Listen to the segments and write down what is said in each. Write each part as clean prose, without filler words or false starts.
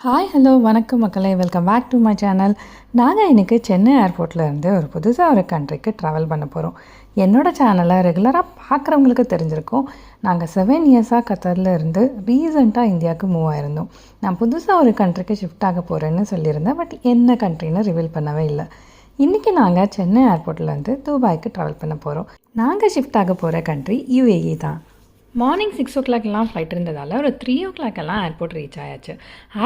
Hi hello வணக்கம் மக்களே, welcome back to my channel. நாங்கள் இன்றைக்கி சென்னை ஏர்போர்ட்டில் இருந்து புதுசாக ஒரு கண்ட்ரிக்கு ட்ராவல் பண்ண போகிறோம். என்னோடய சேனலை ரெகுலராக பார்க்குறவங்களுக்கு தெரிஞ்சிருக்கோம். நாங்கள் 7 இயர்ஸாக கத்தரில் இருந்து ரீசெண்டாக இந்தியாவுக்கு மூவ் ஆயிருந்தோம். நான் புதுசாக ஒரு கண்ட்ரிக்கு ஷிஃப்ட் ஆக போகிறேன்னு சொல்லியிருந்தேன், பட் என்ன கண்ட்ரின்னு ரிவீல் பண்ணவே இல்லை. இன்றைக்கி நாங்கள் சென்னை ஏர்போர்ட்லேருந்து துபாய்க்கு ட்ராவல் பண்ண போகிறோம். நாங்கள் ஷிஃப்ட் ஆக போகிற கண்ட்ரி UAE தான். மார்னிங் 6 o'clock ஃப்ளைட் இருந்ததால் ஒரு 3 o'clock ஏர்போர்ட் ரீச் ஆயாச்சு.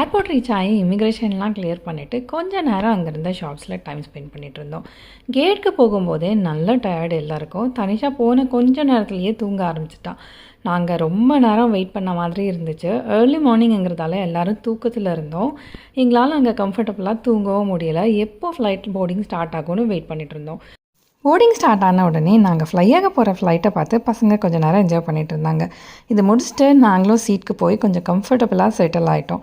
ஏர்போர்ட் ரீச் ஆகி இமிக்ரேஷன்லாம் கிளியர் பண்ணிவிட்டு கொஞ்சம் நேரம் அங்கே இருந்த ஷாப்ஸில் டைம் ஸ்பெண்ட் பண்ணிகிட்டு இருந்தோம். கேட்டுக்கு போகும்போதே நல்ல டயர்டு எல்லாருக்கும். தனிஷா போன கொஞ்சம் நேரத்துலையே தூங்க ஆரம்பிச்சிட்டான். நாங்கள் ரொம்ப நேரம் வெயிட் பண்ண மாதிரி இருந்துச்சு. ஏர்லி மார்னிங்கிறதால எல்லோரும் தூக்கத்தில் இருந்தோம். எங்களால் அங்கே கம்ஃபர்டபுளாக தூங்கவும் முடியலை. எப்போ ஃப்ளைட் போர்டிங் ஸ்டார்ட் ஆகும்னு வெயிட் பண்ணிகிட்டு இருந்தோம். போர்டிங் ஸ்டார்ட் ஆன உடனே நாங்கள் ஃப்ளையாக போகிற ஃப்ளைட்டை பார்த்து பசங்க கொஞ்சம் நேரம் என்ஜாய் பண்ணிகிட்டு இருந்தாங்க. இது முடிச்சுட்டு நாங்களும் சீட்டுக்கு போய் கொஞ்சம் கம்ஃபர்டபுளாக செட்டில் ஆகிட்டோம்.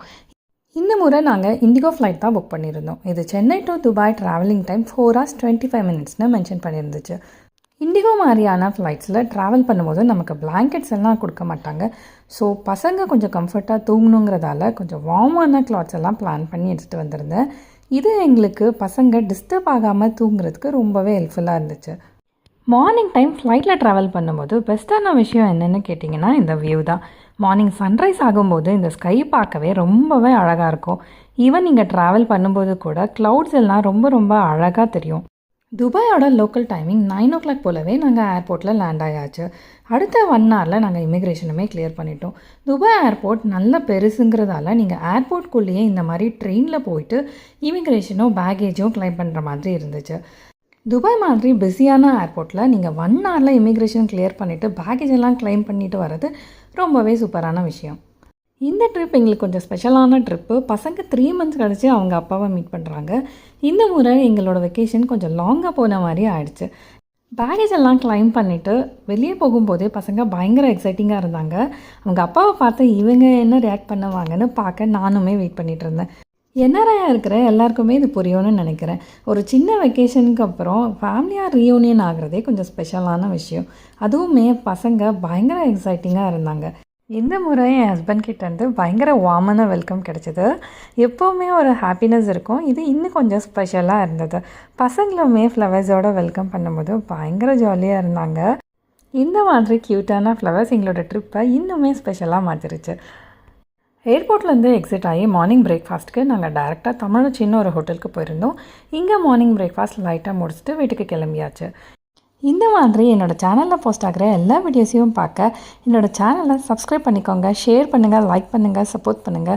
இந்த முறை நாங்கள் இண்டிகோ ஃப்ளைட் தான் புக் பண்ணியிருந்தோம். இது Chennai to Dubai travelling time 4 hours 25 minutes mention பண்ணியிருந்துச்சு. இண்டிகோ மாதிரியான ஃப்ளைட்ஸில் ட்ராவல் பண்ணும்போது நமக்கு பிளாங்கெட்ஸ் எல்லாம் கொடுக்க மாட்டாங்க. ஸோ பசங்க கொஞ்சம் கம்ஃபர்ட்டாக தூங்கணுங்கிறதால கொஞ்சம் வார்மான கிளாத்ஸ் எல்லாம் பிளான் பண்ணி எடுத்துகிட்டு வந்திருந்தேன். இது எங்களுக்கு பசங்க டிஸ்டர்ப் ஆகாமல் தூங்குறதுக்கு ரொம்பவே ஹெல்ப்ஃபுல்லாக இருந்துச்சு. மார்னிங் டைம் ஃப்ளைட்டில் ட்ராவல் பண்ணும்போது பெஸ்ட்டான விஷயம் என்னென்னு கேட்டிங்கன்னா இந்த வியூ தான். மார்னிங் சன்ரைஸ் ஆகும்போது இந்த ஸ்கை பார்க்கவே ரொம்பவே அழகாக இருக்கும். ஈவன் நீங்கள் ட்ராவல் பண்ணும்போது கூட க்ளவுட்ஸ் எல்லாம் ரொம்ப ரொம்ப அழகாக தெரியும். துபாயோட லோக்கல் டைமிங் 9 o'clock போலவே நாங்கள் ஏர்போர்ட்டில் லேண்ட் ஆயாச்சு. அடுத்த 1 hourல நாங்கள் இமிக்ரேஷனுமே கிளியர் பண்ணிட்டோம். துபாய் ஏர்போர்ட் நல்ல பெருசுங்கிறதால நீங்கள் ஏர்போர்ட்குள்ளேயே இந்த மாதிரி ட்ரெயினில் போயிட்டு இமிக்ரேஷனோ பேகேஜோ கிளைம் பண்ணுற மாதிரி இருந்துச்சு. துபாய் மாதிரி பிஸியான ஏர்போர்ட்டில் நீங்கள் 1 hourல இமிக்ரேஷன் கிளியர் பண்ணிவிட்டு பேகேஜ் எல்லாம் கிளைம் பண்ணிவிட்டு வர்றது ரொம்பவே சூப்பரான விஷயம். இந்த ட்ரிப் எங்களுக்கு கொஞ்சம் ஸ்பெஷலான ட்ரிப்பு. பசங்க 3 months கழிச்சு அவங்க அப்பாவை மீட் பண்ணுறாங்க. இந்த முறை எங்களோட வெக்கேஷன் கொஞ்சம் லாங்காக போன மாதிரி ஆயிடுச்சு. பேகேஜ் எல்லாம் கிளைம் பண்ணிவிட்டு வெளியே போகும்போதே பசங்க பயங்கர எக்ஸைட்டிங்காக இருந்தாங்க. அவங்க அப்பாவை பார்த்து இவங்க என்ன ரியாக்ட் பண்ணுவாங்கன்னு பார்க்க நானுமே வெயிட் பண்ணிகிட்டு இருந்தேன். என்ஆர்ஐயாக இருக்கிற எல்லாருக்குமே இது புரியும்னு நினைக்கிறேன். ஒரு சின்ன வெக்கேஷனுக்கு அப்புறம் ஃபேமிலியாக ரீயூனியன் ஆகிறதே கொஞ்சம் ஸ்பெஷலான விஷயம். அதுவுமே பசங்க பயங்கர எக்ஸைட்டிங்காக இருந்தாங்க. இந்த முறை என் ஹஸ்பண்ட் கிட்டேருந்து பயங்கர வார்மான வெல்கம் கிடச்சிது. எப்போவுமே ஒரு ஹாப்பினஸ் இருக்கும். இது இன்னும் கொஞ்சம் ஸ்பெஷலாக இருந்தது. பசங்களுமே ஃப்ளவர்ஸோடு வெல்கம் பண்ணும்போது பயங்கர ஜாலியாக இருந்தாங்க. இந்த மாதிரி க்யூட்டான ஃப்ளவர்ஸ் எங்களோட ட்ரிப்பை இன்னுமே ஸ்பெஷலாக மாற்றிருச்சு. ஏர்போர்ட்லேருந்து எக்ஸிட் ஆகி மார்னிங் பிரேக்ஃபாஸ்ட்டுக்கு நாங்கள் டேரெக்டாக தமிழ் சின்ன ஒரு ஹோட்டலுக்கு போயிருந்தோம். இங்கே மார்னிங் பிரேக்ஃபாஸ்ட் லைட்டாக முடிச்சுட்டு வீட்டுக்கு கிளம்பியாச்சு. இந்த மாதிரி என்னோடய சேனலில் போஸ்ட் ஆகிற எல்லா வீடியோஸையும் பார்க்க என்னோடய சேனலை சப்ஸ்கிரைப் பண்ணிக்கோங்க, ஷேர் பண்ணுங்கள், லைக் பண்ணுங்கள், சப்போர்ட் பண்ணுங்கள்.